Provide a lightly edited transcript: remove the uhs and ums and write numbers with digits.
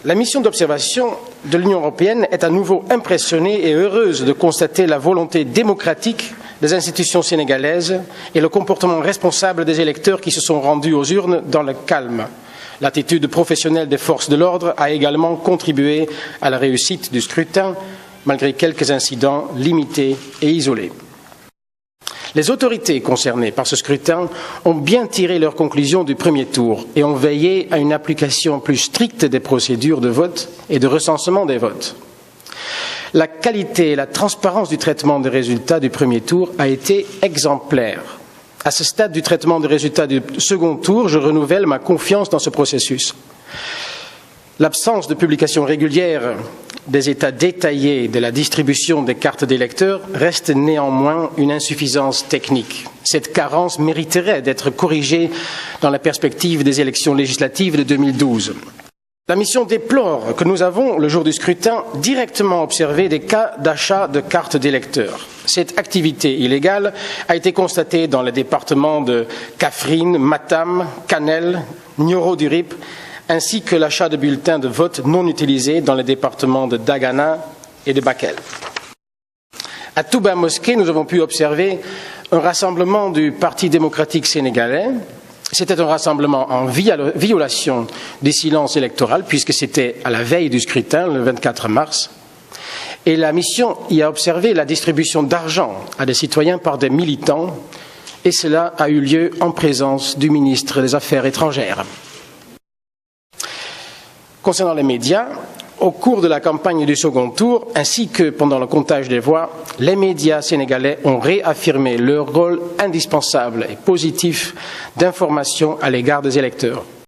La mission d'observation de l'Union européenne est à nouveau impressionnée et heureuse de constater la volonté démocratique des institutions sénégalaises et le comportement responsable des électeurs qui se sont rendus aux urnes dans le calme. L'attitude professionnelle des forces de l'ordre a également contribué à la réussite du scrutin, malgré quelques incidents limités et isolés. Les autorités concernées par ce scrutin ont bien tiré leurs conclusions du premier tour et ont veillé à une application plus stricte des procédures de vote et de recensement des votes. La qualité et la transparence du traitement des résultats du premier tour a été exemplaire. À ce stade du traitement des résultats du second tour, je renouvelle ma confiance dans ce processus. L'absence de publication régulière des états détaillés de la distribution des cartes d'électeurs reste néanmoins une insuffisance technique. Cette carence mériterait d'être corrigée dans la perspective des élections législatives de 2012. La mission déplore que nous avons, le jour du scrutin, directement observé des cas d'achat de cartes d'électeurs. Cette activité illégale a été constatée dans les départements de Kaffrine, Matam, Kanel, Nioro-du-Rip, ainsi que l'achat de bulletins de vote non utilisés dans les départements de Dagana et de Bakel. À Touba Mosquée, nous avons pu observer un rassemblement du Parti démocratique sénégalais. C'était un rassemblement en violation du silence électoral, puisque c'était à la veille du scrutin, le 24 mars. Et la mission y a observé la distribution d'argent à des citoyens par des militants, et cela a eu lieu en présence du ministre des Affaires étrangères. Concernant les médias, au cours de la campagne du second tour, ainsi que pendant le comptage des voix, les médias sénégalais ont réaffirmé leur rôle indispensable et positif d'information à l'égard des électeurs.